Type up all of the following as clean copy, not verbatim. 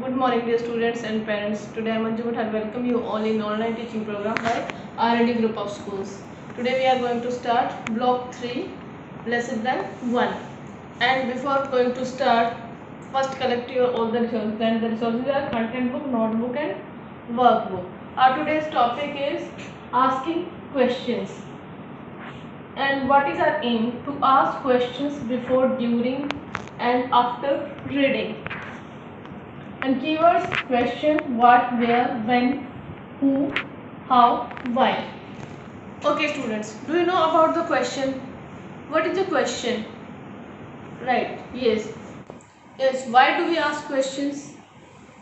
Good morning, dear students and parents. Today I am Manju Bhatt. I welcome you all in online teaching program by R&D Group of Schools. Today we are going to start Block 3, Lesson Plan 1. And before going to start, first collect your all the resources. And the resources are content book, notebook and workbook. Our today's topic is asking questions. And what is our aim? To ask questions before, during and after reading. And keywords: question, what, where, when, who, how, why. Okay students, do you know about the question? What is the question? Right, yes. Yes, why do we ask questions?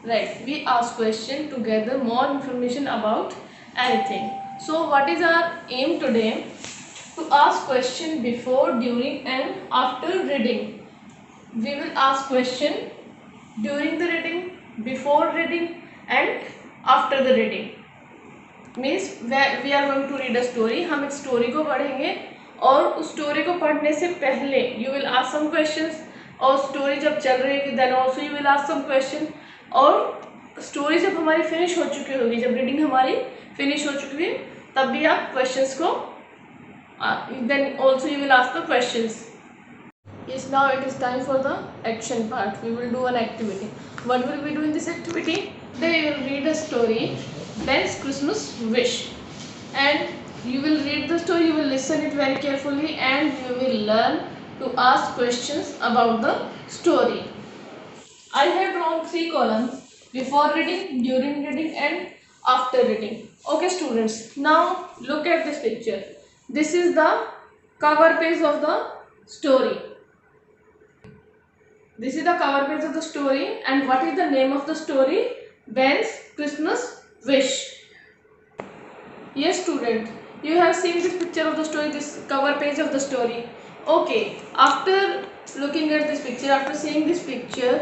Right, we ask question to gather more information about anything. So what is our aim today? To ask question before, during and after reading. We will ask question during the reading, before reading and after the reading. Means we are going to read a story. हम एक story को पढ़ेंगे और उस story को पढ़ने से पहले you will ask some questions. और स्टोरी जब चल रही होगी then also you will ask some question. और स्टोरी जब हमारी फिनिश हो चुकी होगी, जब रीडिंग हमारी फिनिश हो चुकी है, तब भी आप क्वेश्चंस को then also you will ask the questions. Yes, now it is time for the action part. We will do an activity. What will we do in this activity? Today you will read a story, Ben's Christmas Wish. And you will read the story, you will listen it very carefully and you will learn to ask questions about the story. I have drawn 3 columns: before reading, during reading and after reading. Okay students, now look at this picture. This is the cover page of the story. This is the cover page of the story. And what is the name of the story? Ben's Christmas Wish. Yes student, you have seen this picture of the story, this cover page of the story. Okay, after looking at this picture, after seeing this picture,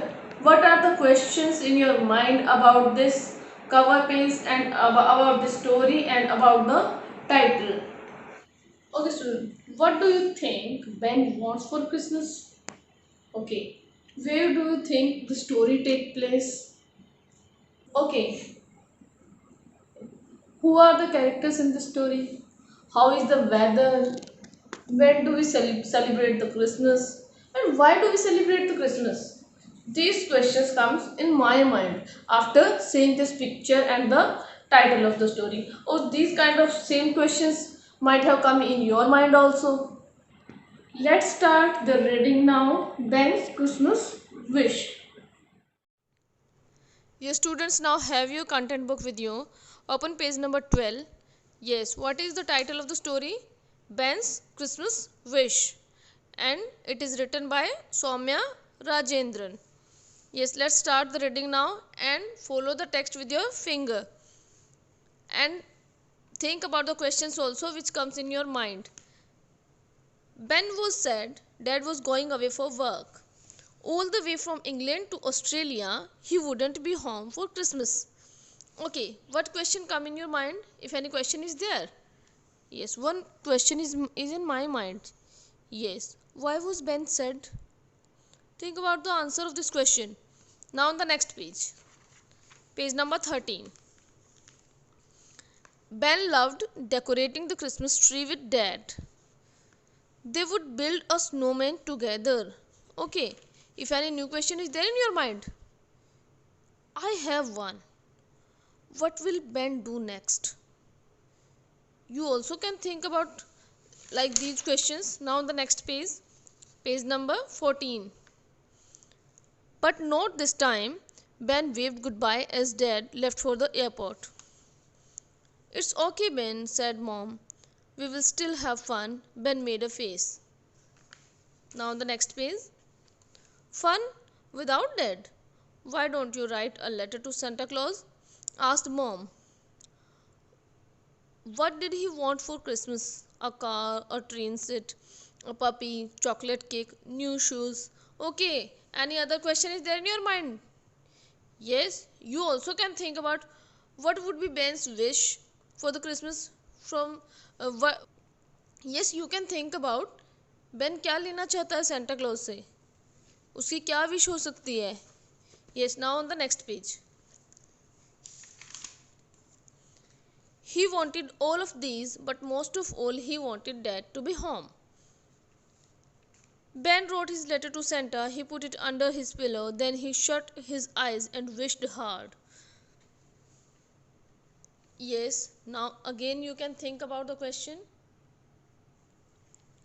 what are the questions in your mind about this cover page and about the story and about the title? Okay student, what do you think Ben wants for Christmas? Okay, where do you think the story take place? Okay, who are the characters in the story? How is the weather? When do we celebrate the Christmas? And why do we celebrate the Christmas? These questions comes in my mind after seeing this picture and the title of the story. Oh, these kind of same questions might have come in your mind also. Let's start the reading now. Ben's Christmas Wish. Yes students, now have your content book with you. Open page number 12. Yes, what is the title of the story? Ben's Christmas Wish. And it is written by Soumya Rajendran. Yes, let's start the reading now and follow the text with your finger. And think about the questions also which comes in your mind. Ben was sad Dad was going away for work. All the way from England to Australia, he wouldn't be home for Christmas. Okay, what question come in your mind? If any question is there? Yes, one question is in my mind. Yes, why was Ben sad? Think about the answer of this question. Now on the next page. Page number 13. Ben loved decorating the Christmas tree with Dad. They would build a snowman together. Okay, if any new question is there in your mind? I have one. What will Ben do next? You also can think about like these questions. Now on the next page, page number 14. But not this time. Ben waved goodbye as Dad left for the airport. It's okay, Ben, said Mom. We will still have fun. Ben made a face. Now on the next page. Fun without Dad? Why don't you write a letter to Santa Claus? Asked Mom. What did he want for Christmas? A car, a train set, a puppy, chocolate cake, new shoes. Okay, any other question is there in your mind? Yes, you also can think about what would be Ben's wish for the Christmas from yes, you can think about Ben क्या लेना चाहता है Santa Claus से, उसकी क्या wish हो सकती है. Yes, now on the next page. He wanted all of these, but most of all, he wanted Dad to be home. Ben wrote his letter to Santa. He put it under his pillow. Then he shut his eyes and wished hard. Yes, now again you can think about the question.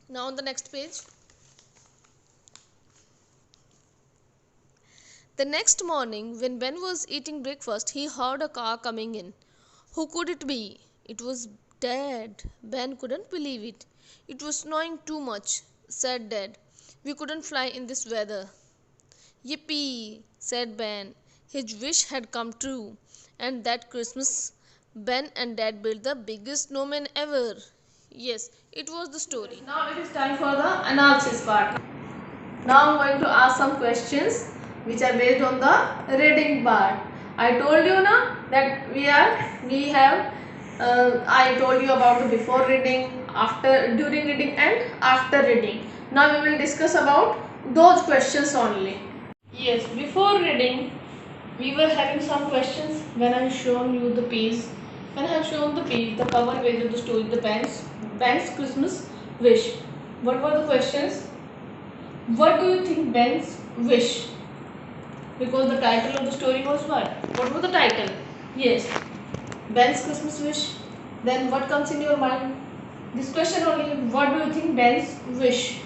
Now on the next page. The next morning, when Ben was eating breakfast, he heard a car coming in. Who could it be? It was Dad. Ben couldn't believe it. It was snowing too much, said Dad. We couldn't fly in this weather. Yippee, said Ben. His wish had come true. And that Christmas, Ben and Dad built the biggest snowman ever. Yes, it was the story. Now it is time for the analysis part. Now I'm going to ask some questions which are based on the reading part. I told you now that I told you about the before reading, during reading and after reading. Now we will discuss about those questions only. Yes, before reading we were having some questions when I shown you the page. When I have shown the page, the cover page of the story, the Ben's Christmas wish. What were the questions? What do you think Ben's wish? Because the title of the story was what? What was the title? Yes, Ben's Christmas wish. Then what comes in your mind? This question only. What do you think Ben's wish?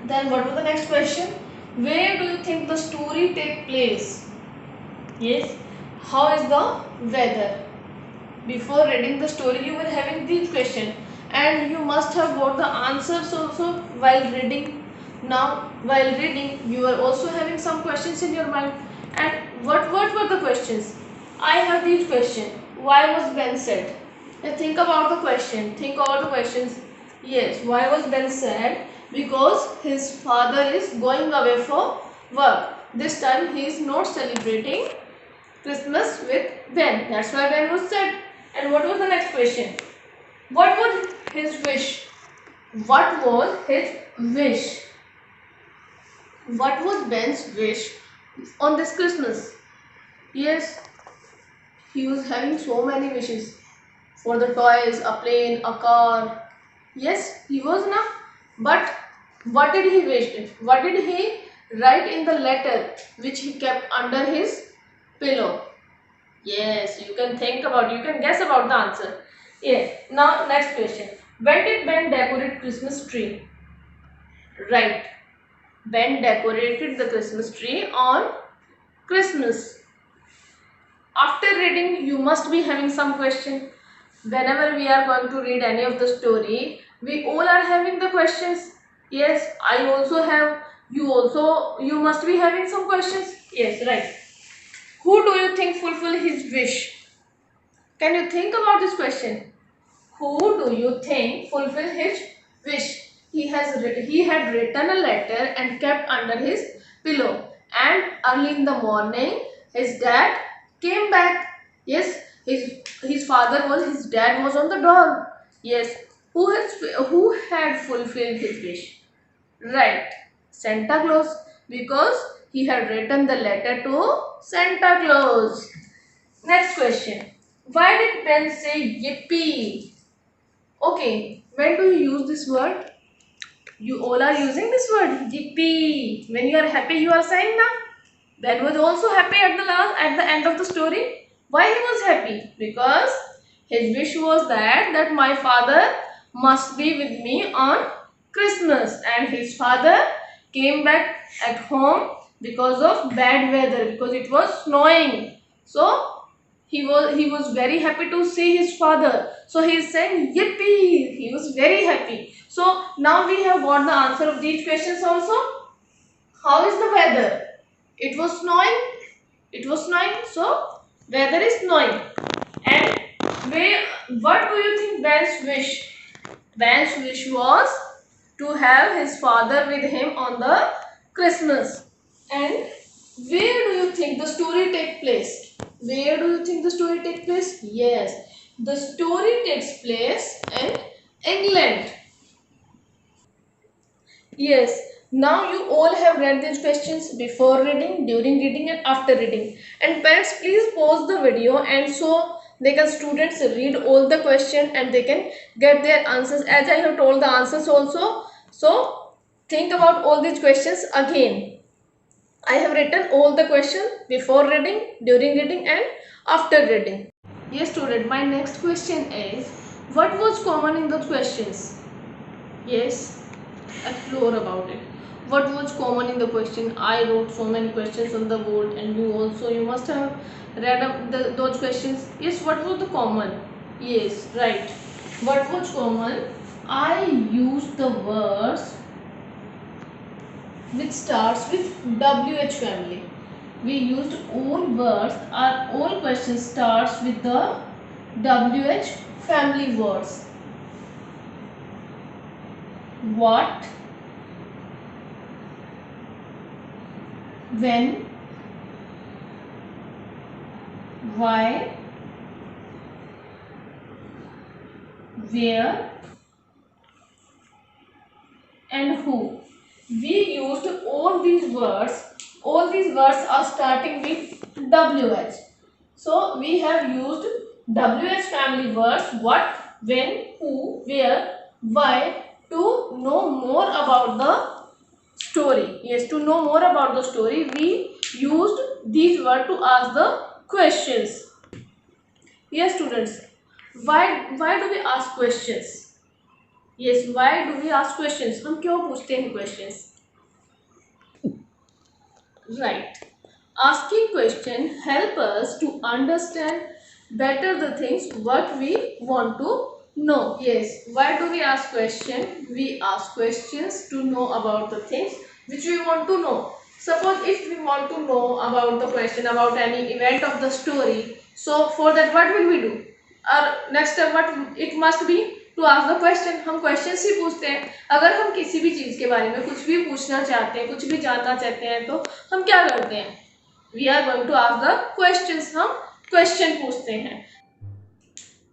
Then what was the next question? Where do you think the story take place? Yes. How is the weather? Before reading the story, you were having these questions, and you must have got the answers also while reading. Now, while reading, you are also having some questions in your mind. And what were the questions? I have these questions. Why was Ben sad? Now think about the question. Think about the questions. Yes, why was Ben sad? Because his father is going away for work. This time he is not celebrating Christmas with Ben. That's why Ben was sad. And what was the next question? What was his wish? What was his wish? What was Ben's wish on this Christmas? Yes, he was having so many wishes for the toys, a plane, a car. Yes, he was na. But what did he wish? What did he write in the letter which he kept under his pillow? Yes, you can think about, you can guess about the answer. Yes. Now next question. When did Ben decorate Christmas tree? Right. Ben decorated the Christmas tree on Christmas. After reading, you must be having some question. Whenever we are going to read any of the story, we all are having the questions. Yes, I also have. You must be having some questions. Yes, right. Who do you think fulfill his wish? Can you think about this question? Who do you think fulfill his wish? He had written a letter and kept under his pillow. And early in the morning, his dad came back. Yes, his dad was on the door. Yes, who had fulfilled his wish? Right, Santa Claus, because he had written the letter to Santa Claus. Next question. Why did Ben say yippee? Okay, when do you use this word? You all are using this word, yippee. When you are happy, you are saying na. Ben was also happy at the end of the story. Why he was happy? Because his wish was that my father must be with me on Christmas, and his father came back at home because of bad weather, because it was snowing. So he was very happy to see his father. So he is saying yippee. He was very happy. So now we have got the answer of these questions also. How is the weather? It was snowing. It was snowing. So weather is snowing. And what do you think Ben's wish? Ben's wish was to have his father with him on the Christmas. And where do you think the story take place? Where do you think the story take place? Yes, the story takes place in England. Yes, Now you all have read these questions before reading, during reading and after reading. And parents, please pause the video and so they can students read all the question and they can get their answers as I have told the answers also. So think about all these questions again. I have written all the questions before reading, during reading and after reading. Yes student, my next question is, what was common in those questions? Yes, explore about it. What was common in the question? I wrote so many questions on the board and you also, you must have read up those questions. Yes, what was the common? Yes, right. What was common? I used the words which starts with WH family. We used all words, our all questions starts with the WH family words. What, when, why, where and who. We used all these words. All these words are starting with WH. So we have used WH family words what, when, who, where, why to know more about the story. Yes, to know more about the story we used these words to ask the questions. Yes students, why do we ask questions? Yes, why do we ask questions? हम क्यों पूछते हैं questions? Right. Asking question help us to understand better the things what we want to know. Yes. Why do we ask question? We ask questions to know about the things which we want to know. Suppose if we want to know about the question about any event of the story, so for that what will we do? Our next step what it must be to ask the question. हम questions ही पूछते हैं. अगर हम किसी भी चीज के बारे में कुछ भी पूछना चाहते हैं, कुछ भी जानना चाहते हैं तो हम क्या करते हैं? We are going to ask the questions. हम question पूछते हैं.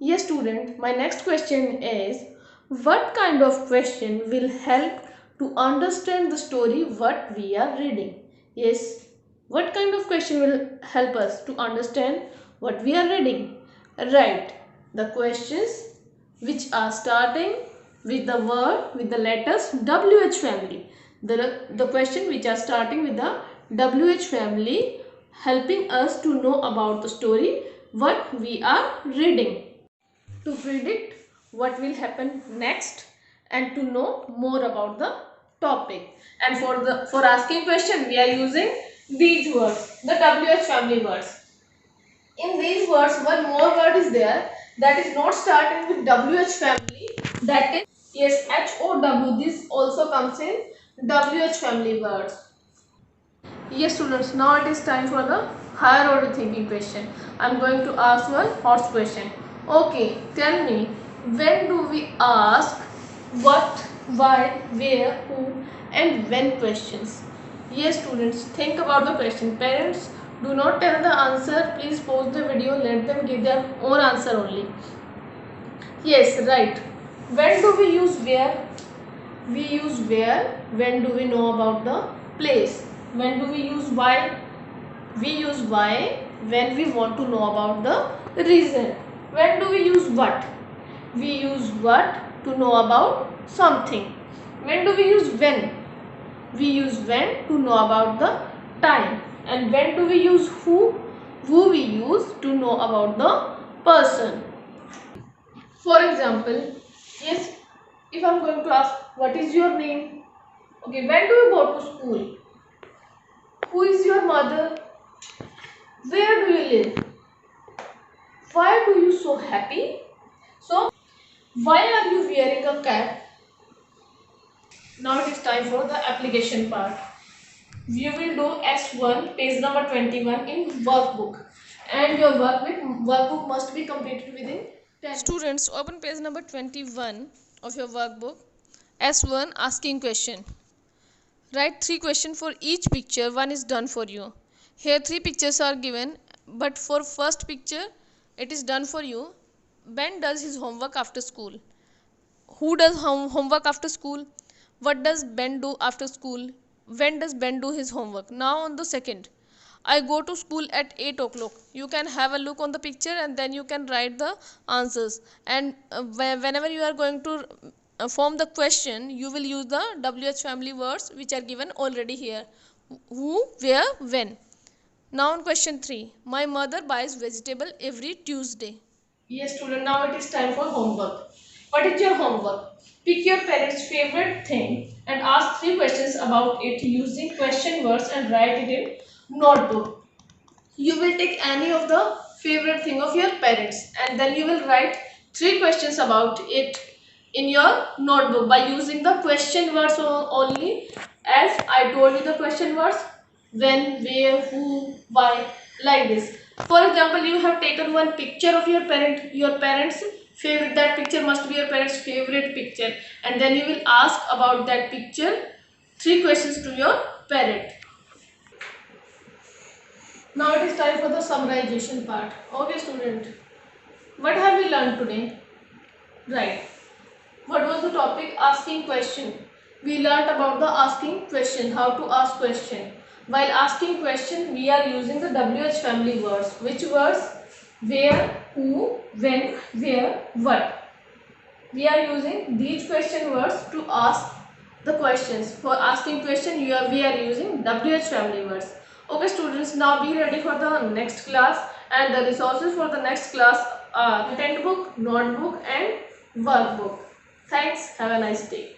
Yes student, my next question is, what kind of question will help to understand the story what we are reading? Yes, what kind of question will help us to understand what we are reading? Right, the questions which are starting with the word with the letters WH family. The question which are starting with the WH family helping us to know about the story what we are reading, to predict what will happen next and to know more about the topic. And for asking question we are using these words, the WH family words. In these words one more word is there that is not starting with WH family, that is yes HOW. This also comes in WH family words. Yes students, now it is time for the higher order thinking question. I am going to ask one horse question. Okay, tell me, when do we ask what, why, where, who and when questions? Yes students, think about the question. Parents, do not tell the answer. Please pause the video. Let them give their own answer only. Yes, right. When do we use where? We use where when do we know about the place. When do we use why? We use why when we want to know about the reason. When do we use what? We use what to know about something. When do we use when? We use when to know about the time. And when do we use who? Who we use to know about the person. For example, yes, if I am going to ask what is your name? Okay, when do you go to school? Who is your mother? Where do you live? Why do you so happy? So, why are you wearing a cap? Now it is time for the application part. We will do S1 page number 21 in workbook, and your workbook must be completed within 10. Students, open page number 21 of your workbook. S1 asking question. Write 3 questions for each picture. One is done for you. Here 3 pictures are given, but for first picture it is done for you. Ben does his homework after school. Who does homework after school? What does Ben do after school? When does Ben do his homework? Now on the second, I go to school at 8 o'clock. You can have a look on the picture and then you can write the answers. And whenever you are going to form the question, you will use the WH family words which are given already here. Who, where, when. Now on question 3. My mother buys vegetable every Tuesday. Yes student, now it is time for homework. What is your homework? Pick your parents' favorite thing and ask 3 questions about it using question words and write it in notebook. You will take any of the favorite thing of your parents and then you will write 3 questions about it in your notebook by using the question words only, as I told you the question words: when, where, who, why, like this. For example, you have taken one picture of your parents favorite, that picture must be your parents favorite picture, and then you will ask about that picture 3 questions to your parent. Now it is time for the summarization part. Okay student, what have we learned today? Right. What was the topic? Asking question. We learnt about the asking question, how to ask question. While asking question, we are using the WH family words. Which words? Where, who, when, where, what. We are using these question words to ask the questions. For asking question, we are using WH family words. Okay students, now be ready for the next class, and the resources for the next class are content book, notebook and workbook. Thanks. Have a nice day.